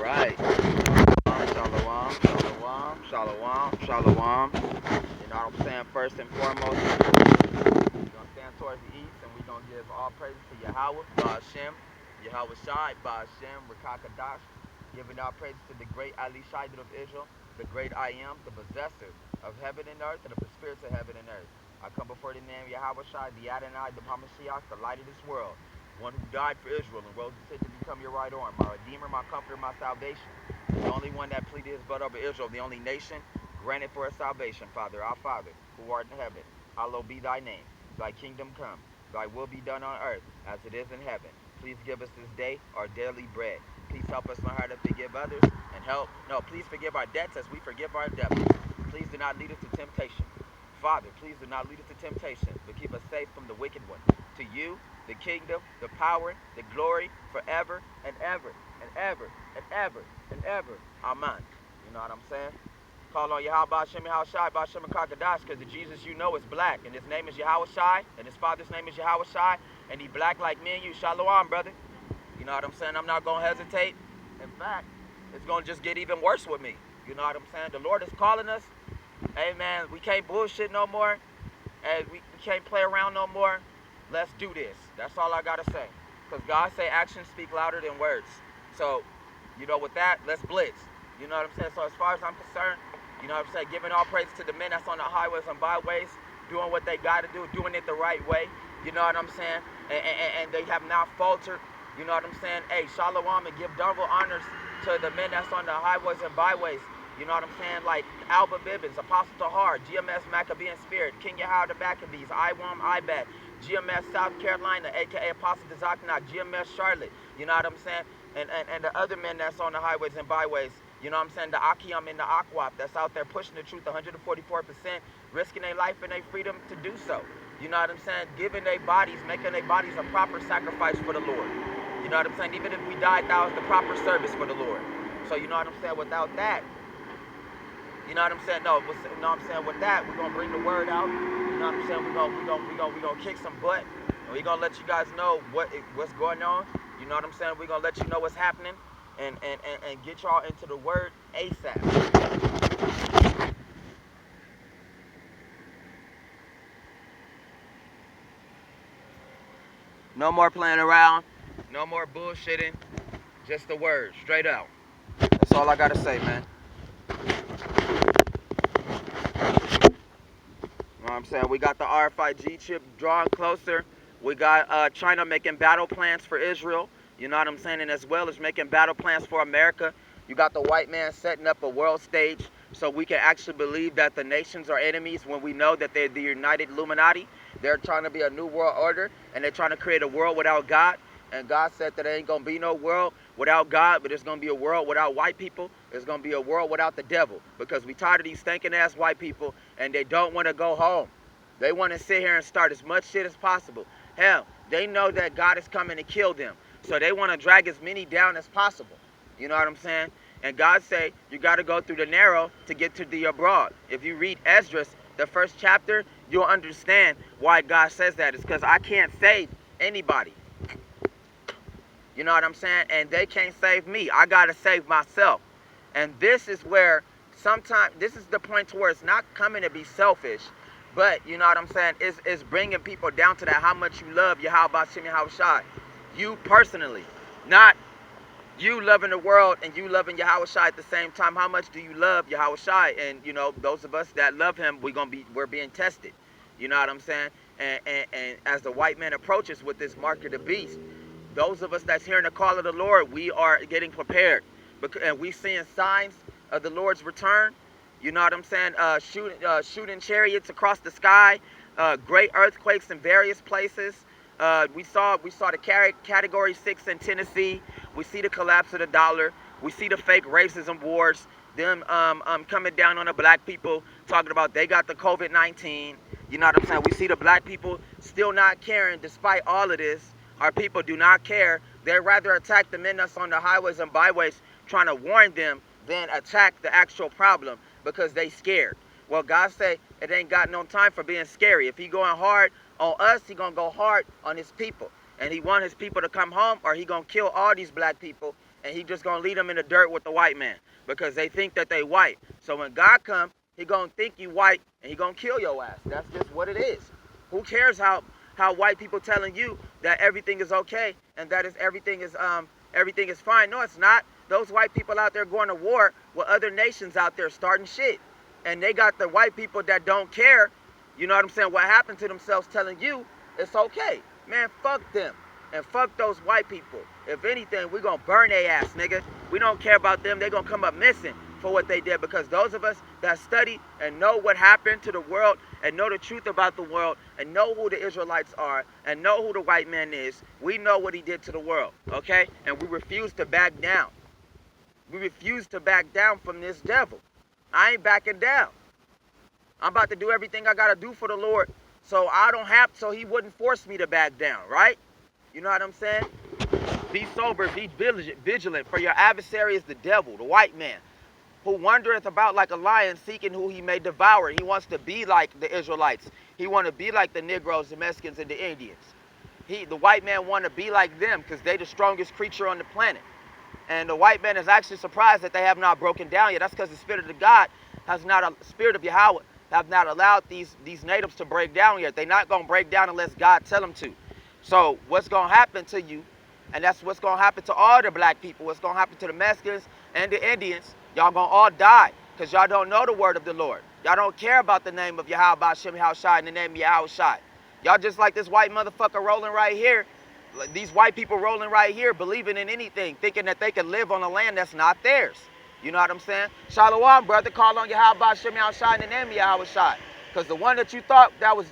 right. Shalom, shalom, shalom, shalom. You know what I'm saying? First and foremost, we're going to stand towards the east and we're going to give all praises to Yahawa, Ba'ashem, Yahawa Shai, Ba'ashem, Rakakadash, giving all praises to the great Ali Shaidu of Israel, the great I Am, the possessor of heaven and earth and of the spirits of heaven and earth. I come before the name Yahawa Shai, the Adonai, the Hamashiach, the light of this world, one who died for Israel and rose to become your right arm, my redeemer, my comforter, my salvation. The only one that pleaded his blood over Israel, the only nation granted for his salvation, Father, our Father, who art in heaven, hallowed be thy name. Thy kingdom come, thy will be done on earth as it is in heaven. Please give us this day our daily bread. Please help us learn how to forgive others and please forgive our debts as we forgive our debtors. Please do not lead us to temptation. Father, please do not lead us to temptation, but keep us safe from the wicked one. To you, the kingdom, the power, the glory, forever and ever and ever and ever and ever. Amen. You know what I'm saying? Call on Yahweh, Ba'ashem, Yahweh Shai, Ba'ashem, and Kakadash, because the Jesus you know is black, and his name is Yahweh Shai, and his father's name is Yahweh Shai, and he black like me and you. Shalom, brother. You know what I'm saying? I'm not going to hesitate. In fact, it's going to just get even worse with me. You know what I'm saying? The Lord is calling us. Amen. We can't bullshit no more, and we can't play around no more. Let's do this. That's all I got to say. Because God say actions speak louder than words. So, you know, with that, let's blitz. You know what I'm saying? So as far as I'm concerned, you know what I'm saying, giving all praise to the men that's on the highways and byways, doing what they got to do, doing it the right way. You know what I'm saying? And they have not faltered. You know what I'm saying? Hey, shalom, and give double honors to the men that's on the highways and byways. You know what I'm saying? Like Alba Bibbins, Apostle Tahar, GMS Maccabean Spirit, King Yahweh the Maccabees, Iwam Ibat, GMS South Carolina, a.k.a. Apostle Dezaknak, GMS Charlotte. You know what I'm saying? And the other men that's on the highways and byways. You know what I'm saying? The Akiam and the Aquap that's out there pushing the truth 144%, risking their life and their freedom to do so. You know what I'm saying? Giving their bodies, making their bodies a proper sacrifice for the Lord. You know what I'm saying? Even if we died, that was the proper service for the Lord. So you know what I'm saying? Without that, you know what I'm saying? No, you know what I'm saying? With that, we're gonna bring the word out. You know what I'm saying? We're gonna kick some butt, and we're gonna let you guys know what's going on. You know what I'm saying? We're gonna let you know what's happening, and get y'all into the word ASAP. No more playing around, no more bullshitting, just the word, straight out. That's all I gotta say, man. You know what I'm saying? We got the RFID chip drawing closer. We got China making battle plans for Israel. You know what I'm saying? And as well as making battle plans for America. You got the white man setting up a world stage so we can actually believe that the nations are enemies when we know that they're the United Illuminati. They're trying to be a new world order, and they're trying to create a world without God. And God said that there ain't going to be no world without God, but there's going to be a world without white people. There's going to be a world without the devil, because we tired of these stinking-ass white people, and they don't want to go home. They want to sit here and start as much shit as possible. Hell, they know that God is coming to kill them, so they want to drag as many down as possible. You know what I'm saying? And God say, you got to go through the narrow to get to the broad. If you read Esdras, the first chapter, you'll understand why God says that. It's because I can't save anybody. You know what I'm saying? And they can't save me. I got to save myself. And this is where sometimes, this is the point to where it's not coming to be selfish, but you know what I'm saying? It's bringing people down to that, how much you love Yahweh Ba'ashem Yahweh Shai. You personally, not you loving the world and you loving Yahweh Shai at the same time. How much do you love Yahweh Shai? And you know, those of us that love him, we're being tested. You know what I'm saying? And as the white man approaches with this mark of the beast, those of us that's hearing the call of the Lord, we are getting prepared. And we seeing signs of the Lord's return. You know what I'm saying? Shooting chariots across the sky. Great earthquakes in various places. We saw the Category 6 in Tennessee. We see the collapse of the dollar. We see the fake racism wars. Them coming down on the black people, talking about they got the COVID-19. You know what I'm saying? We see the black people still not caring despite all of this. Our people do not care. They'd rather attack the men that's on the highways and byways trying to warn them than attack the actual problem because they scared. Well, God say it ain't got no time for being scary. If he going hard on us, he going to go hard on his people. And he want his people to come home, or he going to kill all these black people and he just gonna leave them in the dirt with the white man because they think that they white. So when God come, he gonna think you white and he gonna kill your ass. That's just what it is. Who cares how white people telling you that everything is okay and that everything is fine? No, it's not. Those white people out there going to war with other nations out there starting shit, and they got the white people that don't care. You know what I'm saying? What happened to themselves telling you it's okay. Man, fuck them. And fuck those white people. If anything, we gonna burn their ass, nigga. We don't care about them. They gonna come up missing for what they did, because those of us that study and know what happened to the world and know the truth about the world and know who the Israelites are and know who the white man is, we know what he did to the world, okay? And we refuse to back down. We refuse to back down from this devil. I ain't backing down. I'm about to do everything I gotta do for the Lord, so he wouldn't force me to back down, right? You know what I'm saying? Be sober, be vigilant, for your adversary is the devil, the white man, who wandereth about like a lion, seeking who he may devour. He wants to be like the Israelites. He want to be like the Negroes, the Mexicans, and the Indians. The white man want to be like them because they the strongest creature on the planet. And the white man is actually surprised that they have not broken down yet. That's because the spirit of the God has not, spirit of Yahawa, have not allowed these natives to break down yet. They're not going to break down unless God tell them to. So what's going to happen to you, and that's what's going to happen to all the black people, what's going to happen to the Mexicans and the Indians, y'all going to all die because y'all don't know the word of the Lord. Y'all don't care about the name of Yahweh Ba'Shem Yahushai and the name of Yahushai. Y'all just like this white motherfucker rolling right here. These white people rolling right here, believing in anything, thinking that they can live on a land that's not theirs. You know what I'm saying? Shalom, brother. Call on Yahweh Ba'Shem Yahushai in the name of Yahushai. Because the one that you thought that was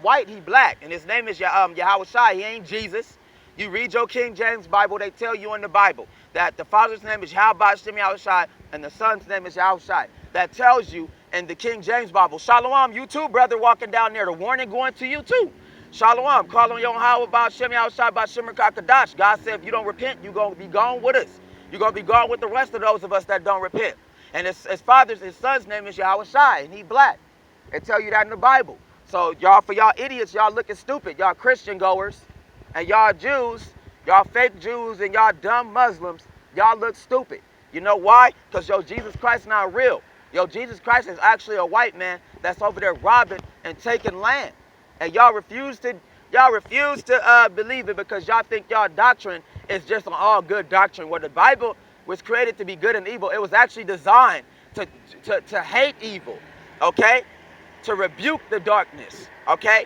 white, he black. And his name is Yahushai. He ain't Jesus. You read your King James Bible, they tell you in the Bible that the Father's name is Yahweh Ba'Shem Yahushai and the Son's name is Yahushai. That tells you in the King James Bible. Shalom, you too, brother, walking down there. The warning going to you too. Shalom, call on Yahweh Ba'Shem Yahushai Ba'Shem Kadash. God said if you don't repent, you're going to be gone with us. You're going to be gone with the rest of those of us that don't repent. And his son's name is Yahushai, and he black. They tell you that in the Bible. So y'all, for y'all idiots, y'all looking stupid. Y'all Christian goers and y'all Jews, y'all fake Jews and y'all dumb Muslims, y'all look stupid. You know why? Because your Jesus Christ not real. Your Jesus Christ is actually a white man that's over there robbing and taking land. And y'all refuse to believe it because y'all think y'all doctrine is just an all good doctrine. Where the Bible was created to be good and evil, it was actually designed to hate evil, okay? To rebuke the darkness, okay?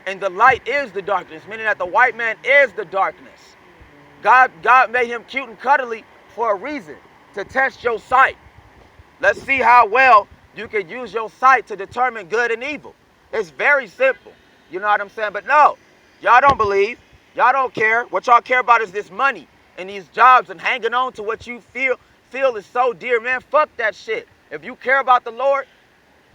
And the light is the darkness, meaning that the white man is the darkness. God made him cute and cuddly for a reason, to test your sight. Let's see how well you can use your sight to determine good and evil. It's very simple. You know what I'm saying? But no, y'all don't believe. Y'all don't care. What y'all care about is this money and these jobs and hanging on to what you feel is so dear. Man, fuck that shit. If you care about the Lord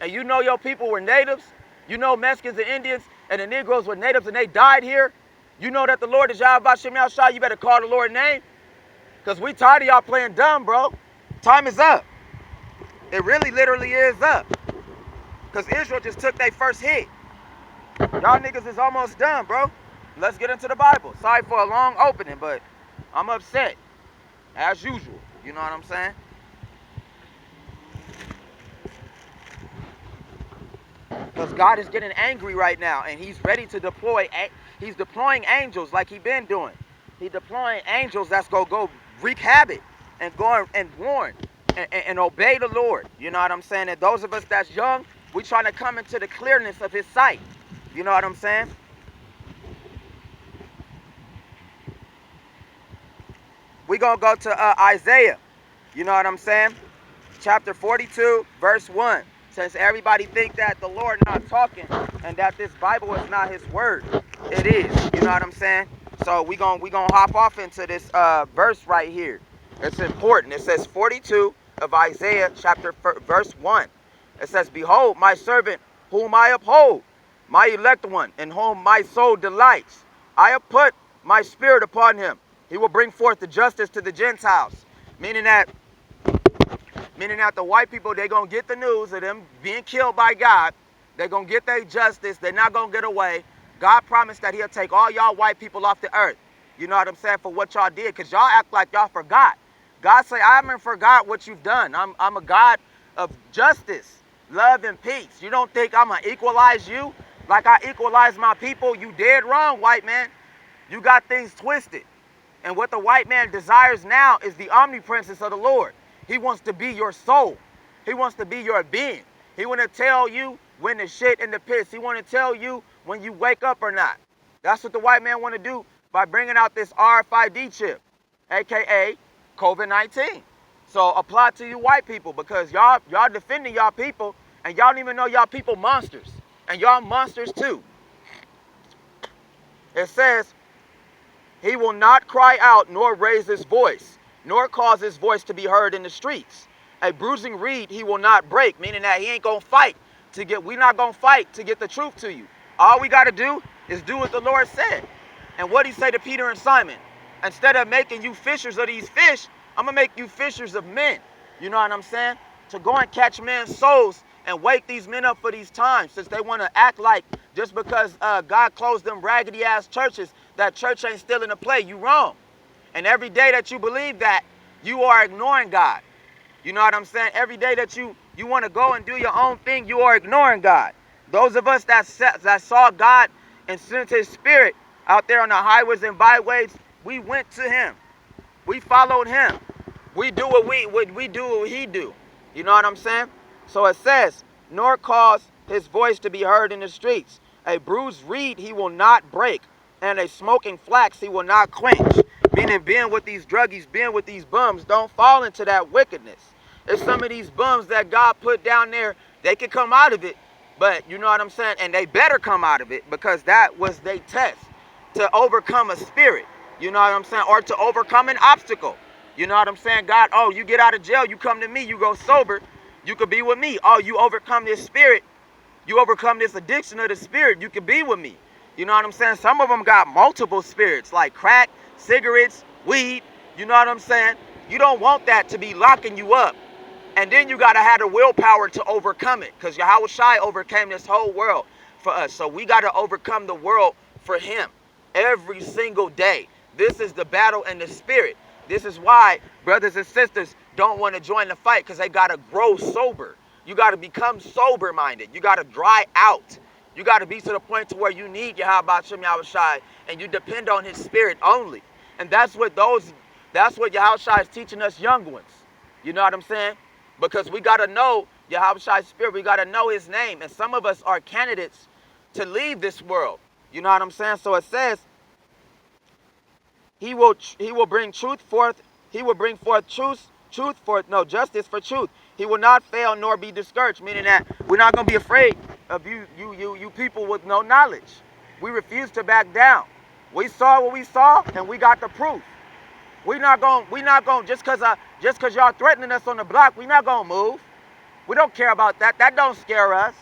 and you know your people were natives, you know Mexicans and Indians and the Negroes were natives and they died here, you know that the Lord is Yahweh Ba'Shem Yahushai, you better call the Lord's name. Because we tired of y'all playing dumb, bro. Time is up. It really literally is up. Because Israel just took their first hit. Y'all niggas is almost done, bro. Let's get into the Bible. Sorry for a long opening, but I'm upset. As usual. You know what I'm saying? Because God is getting angry right now, and he's ready to deploy. He's deploying angels like he been doing. He's deploying angels that's going to go wreak havoc and go and warn and obey the Lord. You know what I'm saying? And those of us that's young, we trying to come into the clearness of his sight. You know what I'm saying? We're going to go to Isaiah. You know what I'm saying? Chapter 42, verse 1. Since everybody think that the Lord not talking and that this Bible is not his word, it is. You know what I'm saying? So we gonna hop off into this verse right here. It's important. It says 42 of Isaiah chapter verse 1. It says, "Behold, my servant whom I uphold, my elect one, in whom my soul delights. I have put my spirit upon him. He will bring forth the justice to the Gentiles." Meaning that the white people, they're going to get the news of them being killed by God. They're going to get their justice. They're not going to get away. God promised that he'll take all y'all white people off the earth. You know what I'm saying? For what y'all did. Because y'all act like y'all forgot. God say, I haven't forgot what you've done. I'm a God of justice, love, and peace. You don't think I'm going to equalize you like I equalize my people? You dead wrong, white man. You got things twisted. And what the white man desires now is the omnipresence of the Lord. He wants to be your soul. He wants to be your being. He want to tell you when to shit in the piss. He want to tell you when you wake up or not. That's what the white man want to do by bringing out this RFID chip, aka COVID-19. So apply to you white people, because y'all defending y'all people, and y'all don't even know y'all people monsters. And y'all monsters too. It says, he will not cry out nor raise his voice, nor cause his voice to be heard in the streets. A bruising reed he will not break, meaning that he ain't gonna fight to get, we not gonna fight to get the truth to you. All we gotta do is do what the Lord said. And what he say to Peter and Simon? Instead of making you fishers of these fish, I'm gonna make you fishers of men. You know what I'm saying? To go and catch men's souls and wake these men up for these times, since they want to act like just because God closed them raggedy ass churches, that church ain't still in the play. You wrong. And every day that you believe that, you are ignoring God. You know what I'm saying? Every day that you want to go and do your own thing, you are ignoring God. Those of us that saw God and sent his spirit out there on the highways and byways, we went to him. We followed him. We do what we do what he do. You know what I'm saying? So it says, nor cause his voice to be heard in the streets. A bruised reed he will not break, and a smoking flax he will not quench. Meaning, being with these druggies, being with these bums, don't fall into that wickedness. It's some of these bums that God put down there, they can come out of it, but you know what I'm saying? And they better come out of it, because that was their test to overcome a spirit. You know what I'm saying? Or to overcome an obstacle. You know what I'm saying? God, oh, you get out of jail, you come to me, you go sober, you could be with me. Oh, you overcome this spirit, you overcome this addiction of the spirit, you could be with me. You know what I'm saying? Some of them got multiple spirits, like crack, cigarettes, weed. You know what I'm saying? You don't want that to be locking you up. And then you got to have the willpower to overcome it, because Yahawa Shai overcame this whole world for us. So we got to overcome the world for him every single day. This is the battle in the spirit. This is why brothers and sisters don't want to join the fight, because they got to grow sober. You got to become sober-minded. You got to dry out. You got to be to the point to where you need Yahawa Shai and you depend on his spirit only. And that's what Yahawa Shai is teaching us young ones. You know what I'm saying? Because we got to know Yahawa Shai's spirit. We got to know his name. And some of us are candidates to leave this world. You know what I'm saying? So it says, he will bring truth forth. He will bring forth justice for truth. He will not fail nor be discouraged, meaning that we're not going to be afraid of you people with no knowledge. We refuse to back down. We saw what we saw, and we got the proof. We're not going just because y'all threatening us on the block, we're not going to move. We don't care about that. That don't scare us.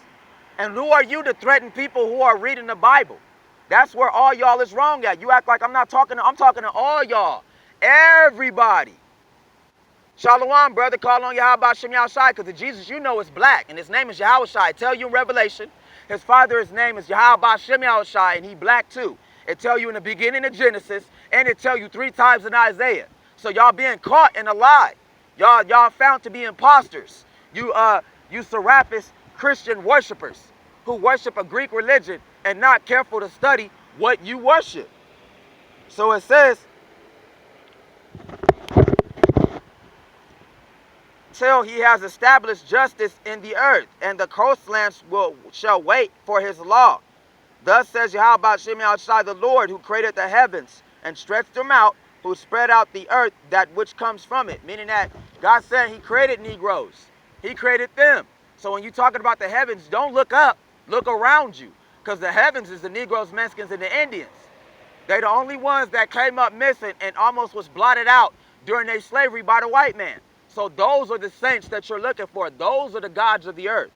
And who are you to threaten people who are reading the Bible? That's where all y'all is wrong at. You act like I'm talking to all y'all. Everybody. Shalom, brother. Call on Yahawa Shai, because the Jesus you know is black, and his name is Yahawa Shai. I tell you in Revelation, his father's name is Yahawa Shai, and he black too. It tell you in the beginning of Genesis, and it tell you 3 times in Isaiah. So y'all being caught in a lie. Y'all found to be imposters. You Serapis Christian worshipers who worship a Greek religion and not careful to study what you worship. So it says, till he has established justice in the earth, and the coastlands shall wait for his law. Thus says Yahawa Shai, the Lord, who created the heavens and stretched them out, who spread out the earth, that which comes from it. Meaning that God said he created Negroes. He created them. So when you're talking about the heavens, don't look up, look around you. Because the heavens is the Negroes, Mexicans, and the Indians. They're the only ones that came up missing and almost was blotted out during their slavery by the white man. So those are the saints that you're looking for. Those are the gods of the earth.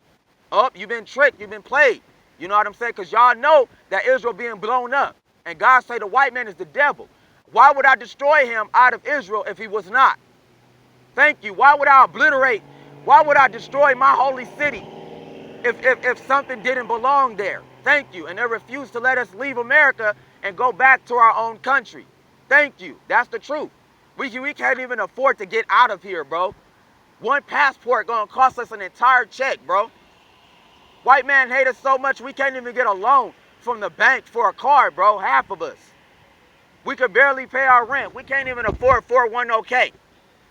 Oh, you've been tricked, you've been played. You know what I'm saying? Because y'all know that Israel being blown up. And God say the white man is the devil. Why would I destroy him out of Israel if he was not? Thank you. Why would I obliterate? Why would I destroy my holy city if something didn't belong there? Thank you. And they refused to let us leave America and go back to our own country. Thank you. That's the truth. We can't even afford to get out of here, bro. One passport gonna cost us an entire check, bro. White man hate us so much we can't even get a loan from the bank for a car, bro. Half of us. We could barely pay our rent. We can't even afford 401k.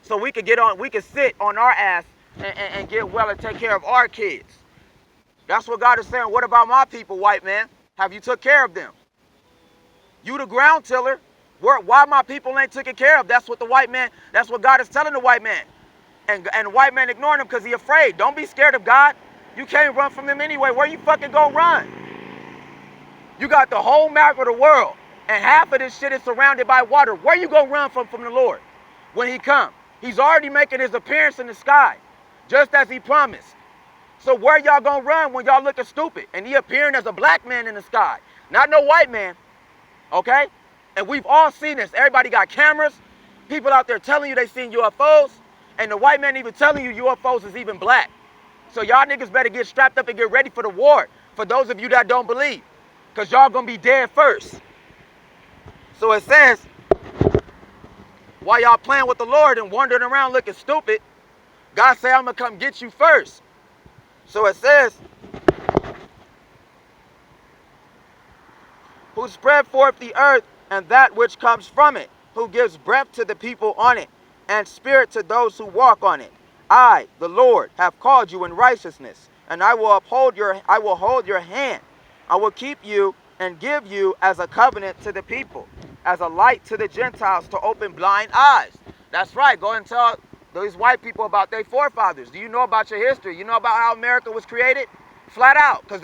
So we could sit on our ass and get well and take care of our kids. That's what God is saying. What about my people, white man? Have you took care of them? You the ground tiller. Why my people ain't taken care of? That's what God is telling the white man. And the white man ignoring him because he afraid. Don't be scared of God. You can't run from him anyway. Where you fucking gonna run? You got the whole map of the world. And half of this shit is surrounded by water. Where you gonna run from the Lord when he come? He's already making his appearance in the sky, just as he promised. So where y'all gonna run when y'all looking stupid? And he appearing as a black man in the sky, not no white man, okay? And we've all seen this. Everybody got cameras. People out there telling you they seen UFOs, and the white man even telling you UFOs is even black. So y'all niggas better get strapped up and get ready for the war, for those of you that don't believe, because y'all gonna be dead first. So it says, while y'all playing with the Lord and wandering around looking stupid, God say, I'm going to come get you first. So it says, who spread forth the earth and that which comes from it, who gives breath to the people on it, and spirit to those who walk on it. I, the Lord, have called you in righteousness, and I will hold your hand. I will keep you and give you as a covenant to the people, as a light to the Gentiles, to open blind eyes. That's right. Go and tell these white people about their forefathers. Do you know about your history? You know about how America was created? Flat out. Because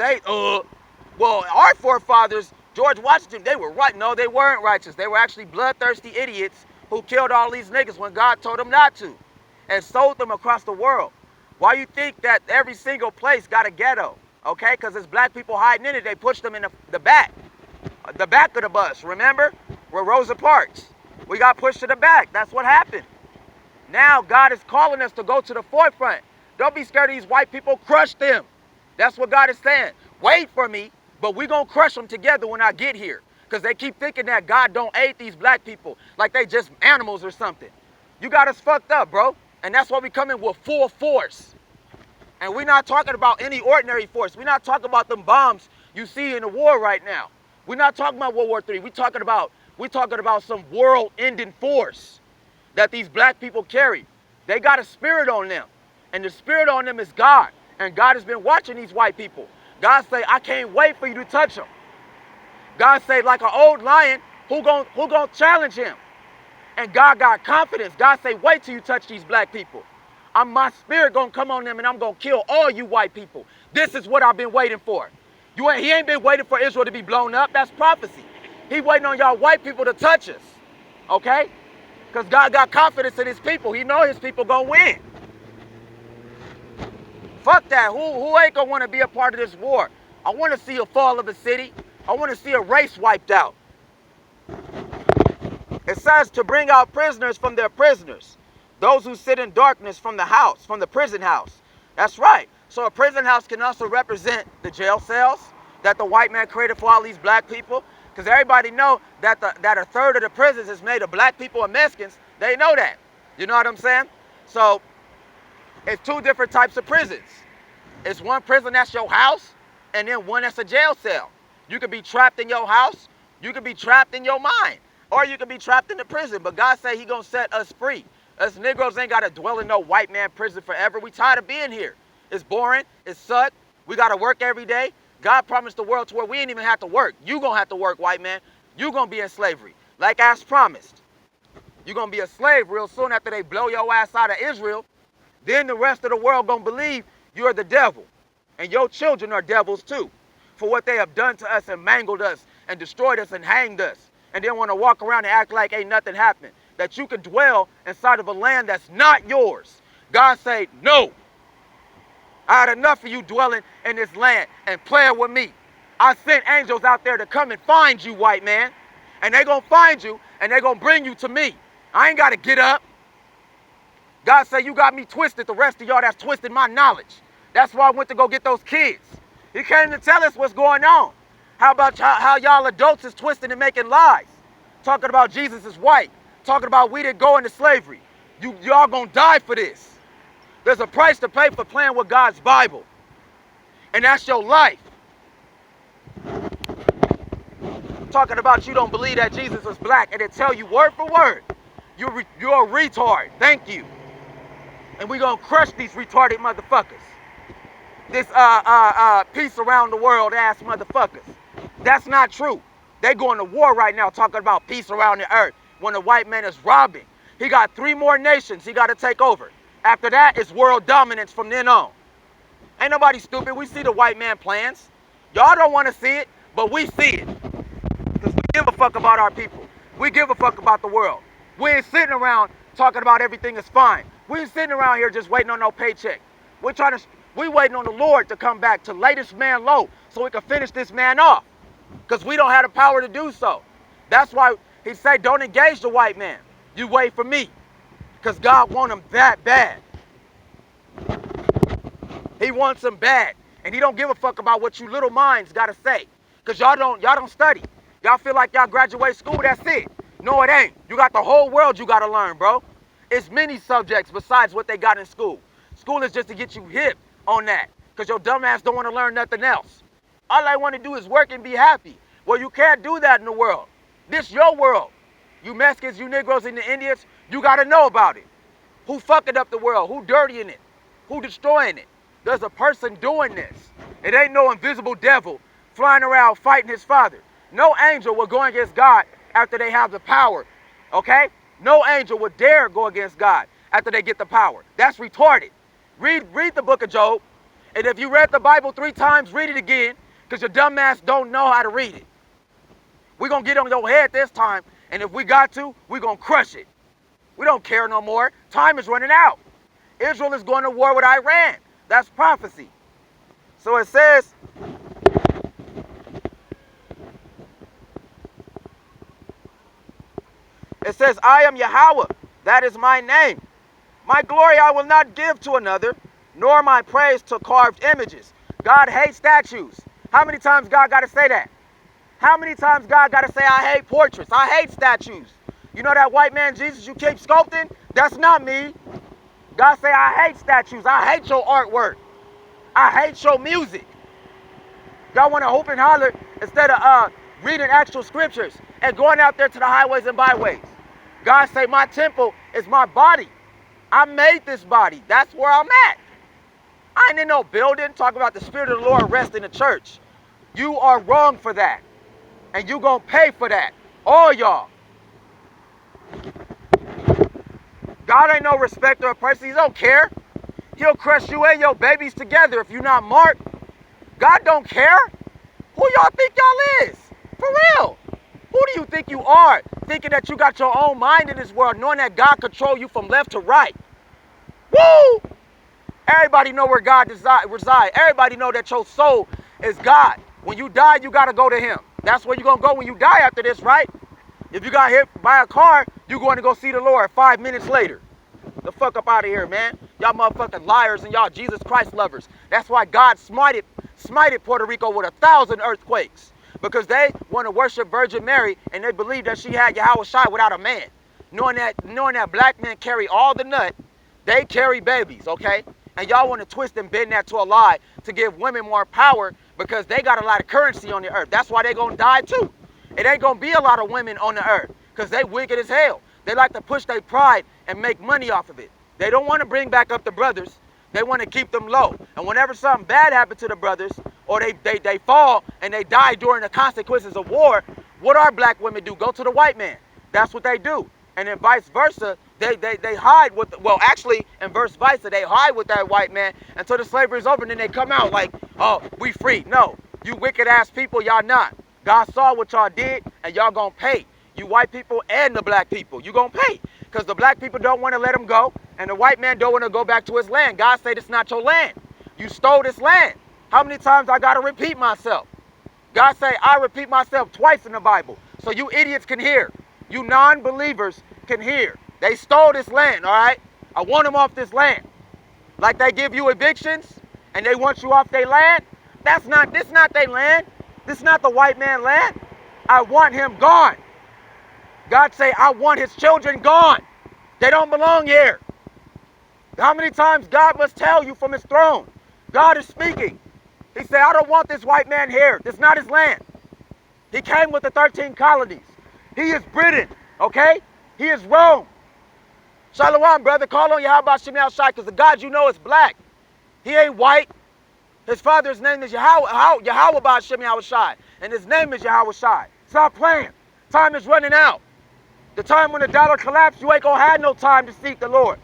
well, our forefathers, George Washington, they were right. No, they weren't righteous. They were actually bloodthirsty idiots who killed all these niggas when God told them not to, and sold them across the world. Why you think that every single place got a ghetto? Okay, because there's black people hiding in it. They pushed them in the back of the bus, remember? Where Rosa Parks. We got pushed to the back. That's what happened. Now God is calling us to go to the forefront. Don't be scared of these white people. Crush them. That's what God is saying. Wait for me, but we're going to crush them together when I get here. Because they keep thinking that God don't aid these black people like they just animals or something. You got us fucked up, bro. And that's why we come in with full force. And we're not talking about any ordinary force. We're not talking about them bombs you see in the war right now. We're not talking about World War III. We're talking about some world-ending force that these black people carry. They got a spirit on them. And the spirit on them is God. And God has been watching these white people. God say, I can't wait for you to touch them. God say, like an old lion, who gonna challenge him? And God got confidence. God say, wait till you touch these black people. My spirit gonna come on them and I'm gonna kill all you white people. This is what I've been waiting for. He ain't been waiting for Israel to be blown up. That's prophecy. He waiting on y'all white people to touch us. Okay? Because God got confidence in his people. He know his people gonna win. Fuck that. Who ain't gonna want to be a part of this war? I want to see a fall of a city. I want to see a race wiped out. It says to bring out prisoners from their prisoners. Those who sit in darkness from the prison house. That's right. So a prison house can also represent the jail cells that the white man created for all these black people. Because everybody know that a third of the prisons is made of black people and Mexicans. They know that. You know what I'm saying? So it's two different types of prisons. It's one prison that's your house, and then one that's a jail cell. You could be trapped in your house, you could be trapped in your mind, or you could be trapped in the prison. But God say he gonna set us free. Us Negroes ain't gotta dwell in no white man prison forever. We tired of being here. It's boring, it sucks, we gotta work every day. God promised the world to where we ain't even have to work. You gonna have to work, white man. You gonna be in slavery, like as promised. You gonna be a slave real soon after they blow your ass out of Israel. Then the rest of the world gonna believe you're the devil. And your children are devils too, for what they have done to us and mangled us and destroyed us and hanged us. And then want to walk around and act like ain't nothing happened. That you can dwell inside of a land that's not yours. God say, no. I had enough of you dwelling in this land and playing with me. I sent angels out there to come and find you, white man. And they gonna find you and they gonna bring you to me. I ain't gotta get up. God say, you got me twisted. The rest of y'all that's twisted my knowledge. That's why I went to go get those kids. He came to tell us what's going on. How about how y'all adults is twisting and making lies? Talking about Jesus is white. talking about we didn't go into slavery. Y'all gonna die for this. There's a price to pay for playing with God's Bible. And that's your life. Talking about you don't believe that Jesus was black and they tell you word for word, you're a retard. Thank you. And we gonna crush these retarded motherfuckers. This peace around the world ass motherfuckers. That's not true. They going to war right now talking about peace around the earth when the white man is robbing. He got 3 more nations he got to take over. After that, it's world dominance from then on. Ain't nobody stupid. We see the white man plans. Y'all don't want to see it, but we see it. Because we give a fuck about our people. We give a fuck about the world. We ain't sitting around talking about everything is fine. We ain't sitting around here just waiting on no paycheck. We waiting on the Lord to come back to lay this man low so we can finish this man off. Because we don't have the power to do so. That's why he said, don't engage the white man. You wait for me. Because God wants him that bad. He wants him bad. And he don't give a fuck about what you little minds got to say. Because y'all don't study. Y'all feel like y'all graduate school, that's it. No, it ain't. You got the whole world you got to learn, bro. It's many subjects besides what they got in school. School is just to get you hip on that. Because your dumb ass don't want to learn nothing else. All I want to do is work and be happy. Well, you can't do that in the world. This your world. You Mexicans, you Negroes, and the Indians, you got to know about it. Who fucking up the world? Who dirtying it? Who destroying it? There's a person doing this. It ain't no invisible devil flying around fighting his father. No angel will go against God after they have the power, okay? No angel would dare go against God after they get the power. That's retarded. Read the book of Job. And if you read the Bible 3 times, read it again, because your dumb ass don't know how to read it. We're going to get on your head this time, and if we got to, we're going to crush it. We don't care no more. Time is running out. Israel is going to war with Iran. That's prophecy. So it says, I am Yahawa. That is my name. My glory I will not give to another, nor my praise to carved images. God hates statues. How many times God got to say that? How many times God got to say, I hate portraits, I hate statues? You know that white man Jesus you keep sculpting? That's not me. God say, I hate statues. I hate your artwork. I hate your music. Y'all want to hoop and holler instead of reading actual scriptures and going out there to the highways and byways. God say, my temple is my body. I made this body. That's where I'm at. I ain't in no building talking about the Spirit of the Lord rest in the church. You are wrong for that. And you gonna pay for that. All y'all. God ain't no respecter of persons. He don't care. He'll crush you and your babies together if you're not marked. God don't care. Who y'all think y'all is? For real. Who do you think you are? Thinking that you got your own mind in this world, knowing that God control you from left to right. Woo! Everybody know where God reside. Everybody know that your soul is God. When you die, you got to go to him. That's where you're going to go when you die after this, right? If you got hit by a car, you're going to go see the Lord 5 minutes later. The fuck up out of here, man. Y'all motherfucking liars and y'all Jesus Christ lovers. That's why God smited Puerto Rico with 1,000 earthquakes. Because they want to worship Virgin Mary and they believe that she had Yahawa Shai without a man. Knowing that black men carry all the nut, they carry babies, okay? And y'all want to twist and bend that to a lie to give women more power because they got a lot of currency on the earth. That's why they gonna die too. It ain't gonna be a lot of women on the earth because they wicked as hell. They like to push their pride and make money off of it. They don't want to bring back up the brothers. They want to keep them low. And whenever something bad happens to the brothers or they fall and they die during the consequences of war, what our black women do? Go to the white man. That's what they do. And then vice versa, they hide with, well, actually, in verse versa, they hide with that white man until the slavery is over, and then they come out like, oh, we free. No, you wicked ass people, y'all not. God saw what y'all did, and y'all gonna pay. You white people and the black people, you gonna pay. Because the black people don't want to let him go, and the white man don't want to go back to his land. God said it's not your land. You stole this land. How many times I gotta repeat myself? God say I repeat myself twice in the Bible, so you idiots can hear. You non-believers can hear. They stole this land, all right? I want them off this land. Like they give you evictions and they want you off their land. This not their land. This not the white man land. I want him gone. God say, I want his children gone. They don't belong here. How many times God must tell you from his throne? God is speaking. He said, I don't want this white man here. This is not his land. He came with the 13 colonies. He is Britain, okay? He is Rome. Shalom, brother. Call on Yahawa Shem Shai, because the God you know is black. He ain't white. His father's name is Yahawa Shem Shai, and his name is Yahawa Shai. Stop playing. Time is running out. The time when the dollar collapsed, you ain't going to have no time to seek the Lord.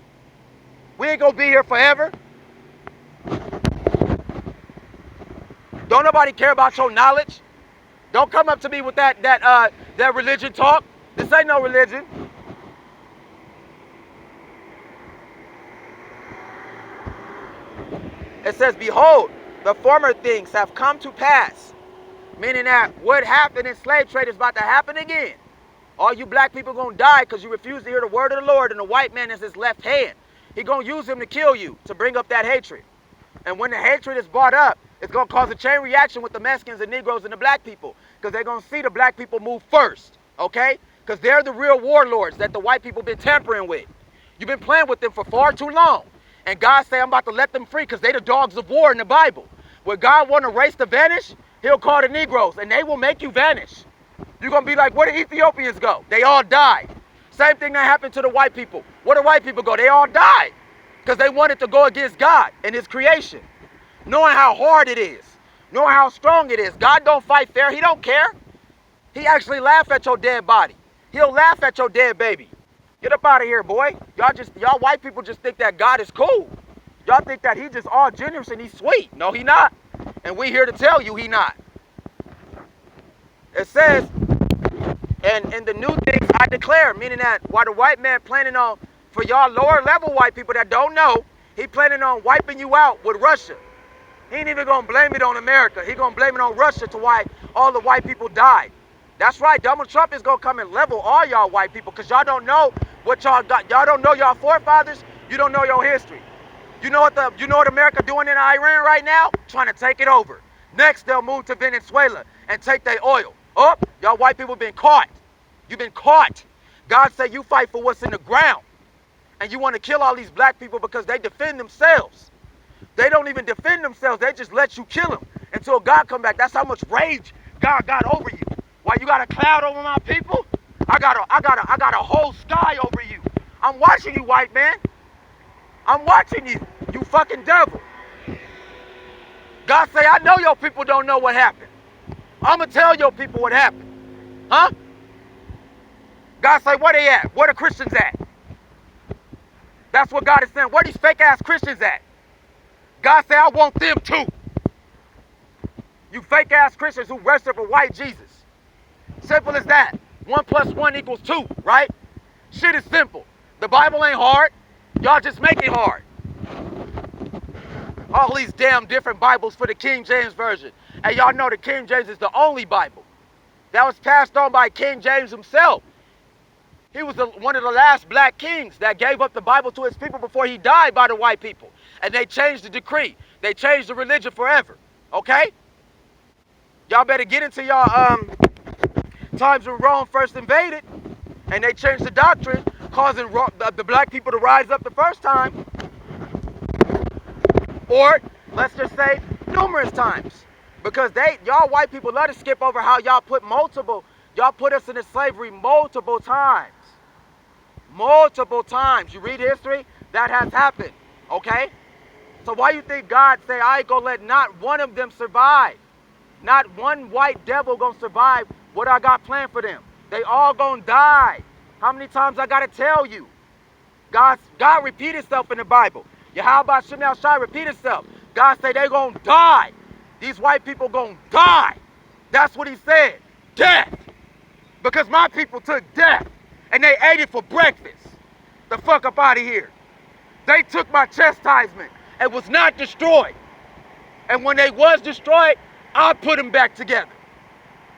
We ain't going to be here forever. Don't nobody care about your knowledge. Don't come up to me with that religion talk. This ain't no religion. It says, behold, the former things have come to pass. Meaning that what happened in slave trade is about to happen again. All you black people going to die because you refuse to hear the word of the Lord, and the white man is his left hand. He's going to use him to kill you, to bring up that hatred. And when the hatred is brought up, it's going to cause a chain reaction with the Mexicans, the Negroes, and the black people, because they're going to see the black people move first, okay? Because they're the real warlords that the white people been tampering with. You've been playing with them for far too long. And God say, I'm about to let them free because they the dogs of war in the Bible. Where God want a race to vanish, he'll call the Negroes, and they will make you vanish. You're going to be like, where did Ethiopians go? They all died. Same thing that happened to the white people. Where did white people go? They all died because they wanted to go against God and his creation. Knowing how hard it is, knowing how strong it is. God don't fight fair. He don't care. He actually laugh at your dead body. He'll laugh at your dead baby. Get up out of here, boy. Y'all white people just think that God is cool. Y'all think that he just all generous and he's sweet. No, he not. And we here to tell you he not. It says, and in the new things I declare, meaning that while the white man planning on, for y'all lower level white people that don't know, he planning on wiping you out with Russia. He ain't even gonna blame it on America. He gonna blame it on Russia to why all the white people died. That's right, Donald Trump is gonna come and level all y'all white people because y'all don't know what y'all got. Y'all don't know y'all forefathers. You don't know your history. You know what America doing in Iran right now? Trying to take it over. Next, they'll move to Venezuela and take their oil. Oh, y'all white people been caught. You've been caught. God said you fight for what's in the ground. And you want to kill all these black people because they defend themselves. They don't even defend themselves. They just let you kill them until God come back. That's how much rage God got over you. Why you got a cloud over my people? I got a whole sky over you. I'm watching you, white man. I'm watching you. You fucking devil. God say, I know your people don't know what happened. I'm going to tell your people what happened. Huh? God say, where they at? Where the Christians at? That's what God is saying. Where these fake ass Christians at? God say, I want them too. You fake ass Christians who worship a white Jesus. Simple as that. 1 + 1 = 2, right? Shit is simple. The Bible ain't hard. Y'all just make it hard. All these damn different Bibles for the King James Version. And y'all know the King James is the only Bible. That was passed on by King James himself. He was one of the last black kings that gave up the Bible to his people before he died by the white people. And they changed the decree. They changed the religion forever. Okay? Y'all better get into y'all times when Rome first invaded. And they changed the doctrine, causing the black people to rise up the first time. Or, let's just say, numerous times. Because y'all white people love to skip over how y'all put us into slavery multiple times. Multiple times. You read history, that has happened. Okay? So why you think God say, I ain't gonna let not one of them survive? Not one white devil gonna survive what I got planned for them. They all gonna die. How many times I gotta tell you? God repeat himself in the Bible. Yahawa Shem Shai repeat himself. God say they gonna die. These white people gonna die. That's what he said. Death. Because my people took death and they ate it for breakfast. The fuck up out of here. They took my chastisement and was not destroyed. And when they was destroyed, I put them back together.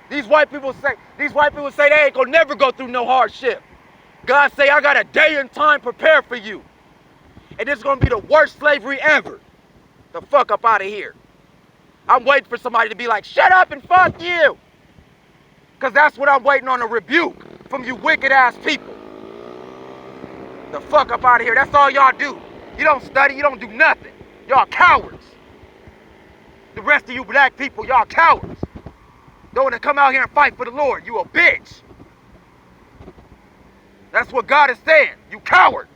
These white people say they ain't gonna never go through no hardship. God say, I got a day and time prepared for you. And it's gonna be the worst slavery ever. The fuck up out of here. I'm waiting for somebody to be like, shut up and fuck you. Because that's what I'm waiting on, a rebuke from you wicked ass people. The fuck up out of here. That's all y'all do. You don't study, you don't do nothing. Y'all cowards. The rest of you black people, y'all cowards. Don't want to come out here and fight for the Lord. You a bitch. That's what God is saying. You coward.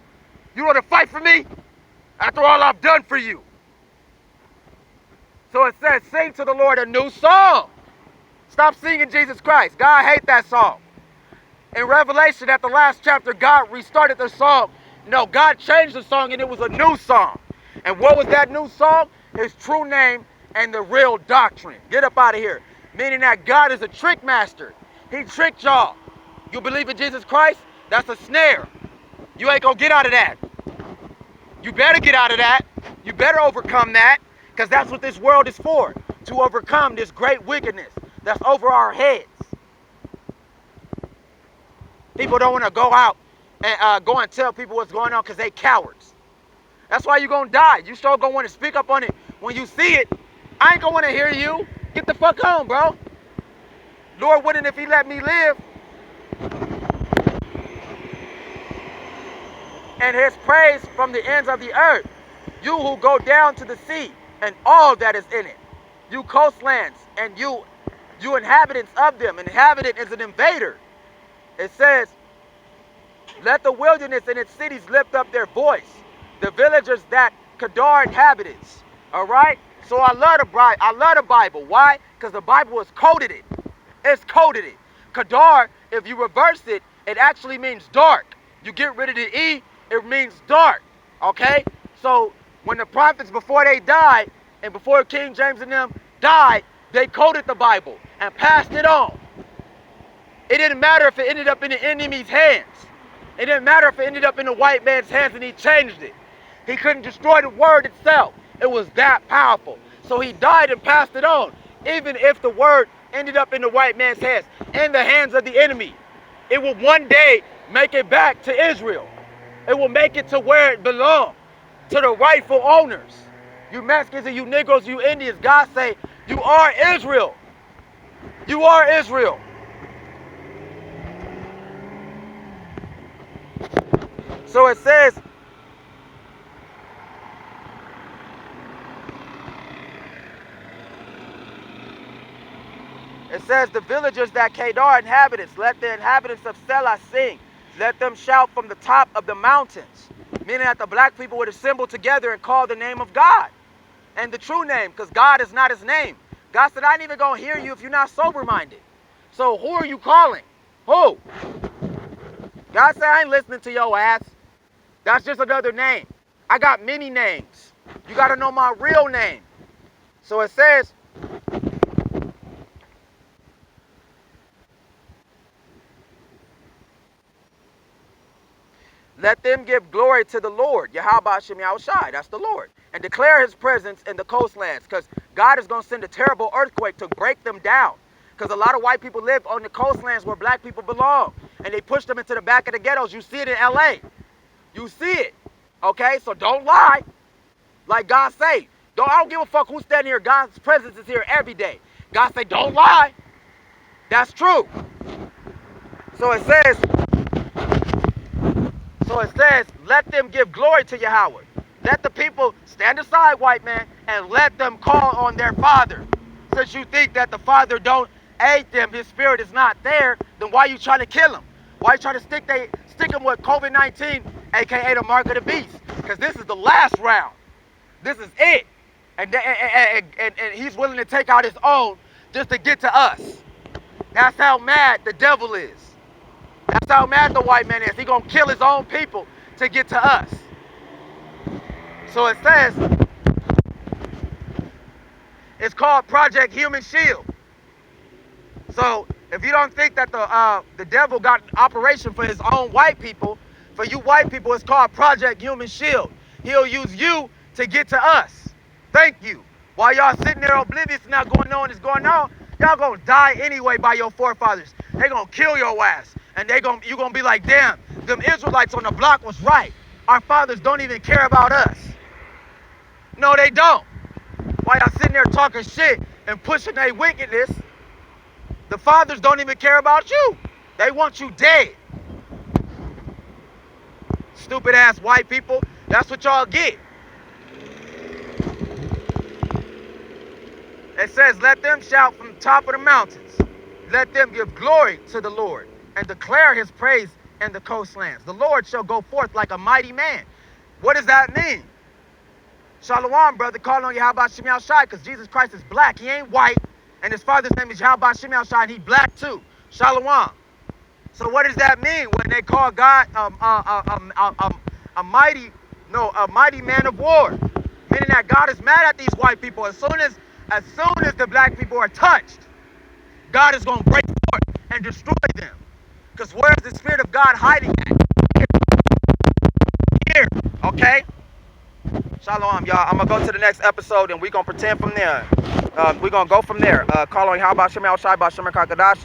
You want to fight for me? After all I've done for you. So it says, sing to the Lord a new song. Stop singing Jesus Christ. God hates that song. In Revelation, at the last chapter, God restarted the song. No, God changed the song and it was a new song. And what was that new song? His true name and the real doctrine. Get up out of here. Meaning that God is a trick master. He tricked y'all. You believe in Jesus Christ? That's a snare. You ain't gonna get out of that. You better get out of that. You better overcome that. Because that's what this world is for. To overcome this great wickedness that's over our heads. People don't want to go out and go and tell people what's going on because they cowards. That's why you're going to die. You sure going to want to speak up on it when you see it. I ain't going to want to hear you. Get the fuck home, bro. Lord wouldn't if he let me live. And his praise from the ends of the earth. You who go down to the sea and all that is in it. You coastlands and you inhabitants of them. Inhabitant is an invader. It says, let the wilderness and its cities lift up their voice. The villagers that Kedar inhabitants. All right? So I love the Bible. Why? Because the Bible has coded it. It's coded it. Kedar, if you reverse it, it actually means dark. You get rid of the E, it means dark. Okay? So when the prophets, before they died, and before King James and them died, they coded the Bible and passed it on. It didn't matter if it ended up in the enemy's hands. It didn't matter if it ended up in the white man's hands and he changed it. He couldn't destroy the word itself. It was that powerful. So he died and passed it on. Even if the word ended up in the white man's hands, in the hands of the enemy, it will one day make it back to Israel. It will make it to where it belongs, to the rightful owners. You Mexicans and you Negroes, you Indians, God say, you are Israel. You are Israel. So it says, the villagers that Kedar inhabitants, let the inhabitants of Selah sing. Let them shout from the top of the mountains. Meaning that the black people would assemble together and call the name of God. And the true name, because God is not his name. God said, I ain't even going to hear you if you're not sober-minded. So who are you calling? Who? God said, I ain't listening to your ass. That's just another name. I got many names. You got to know my real name. So it says, let them give glory to the Lord. Yahawa Shem Yahushai, that's the Lord. And declare his presence in the coastlands. Because God is going to send a terrible earthquake to break them down. Because a lot of white people live on the coastlands where black people belong. And they push them into the back of the ghettos. You see it in LA. You see it. Okay? So don't lie. Like God say. I don't give a fuck who's standing here. God's presence is here every day. God say, don't lie. That's true. So it says, let them give glory to Yahweh. Let the people stand aside, white man, and let them call on their Father. Since you think that the Father don't aid them, his spirit is not there, then why are you trying to kill him? Why are you trying to stick him with COVID-19, aka the mark of the beast? Because this is the last round. This is it. And he's willing to take out his own just to get to us. That's how mad the devil is. That's how mad the white man is. He's going to kill his own people to get to us. So it says, it's called Project Human Shield. So if you don't think that the devil got an operation for his own white people, for you white people, it's called Project Human Shield. He'll use you to get to us. Thank you. While y'all sitting there oblivious and not going on what's going on, y'all gonna die anyway by your forefathers. They gonna kill your ass. And you gonna be like, damn, them Israelites on the block was right. Our fathers don't even care about us. No, they don't. While y'all sitting there talking shit and pushing their wickedness, the fathers don't even care about you. They want you dead. Stupid ass white people. That's what y'all get. It says, let them shout from the top of the mountains. Let them give glory to the Lord and declare his praise in the coastlands. The Lord shall go forth like a mighty man. What does that mean? Shalom, brother, calling on Yahawa Shem Shai, because Jesus Christ is black. He ain't white. And his father's name is Yahawa Shem Shai, and he black too. Shalom. So what does that mean when they call God a mighty man of war? Meaning that God is mad at these white people. As soon as the black people are touched, God is going to break forth and destroy them. Because where's the Spirit of God hiding at? Here. Okay? Shalom, y'all. I'm going to go to the next episode and we're going to pretend from there. We're going to go from there. Call on Yahawa Shem Shai, Bashem Kakadash.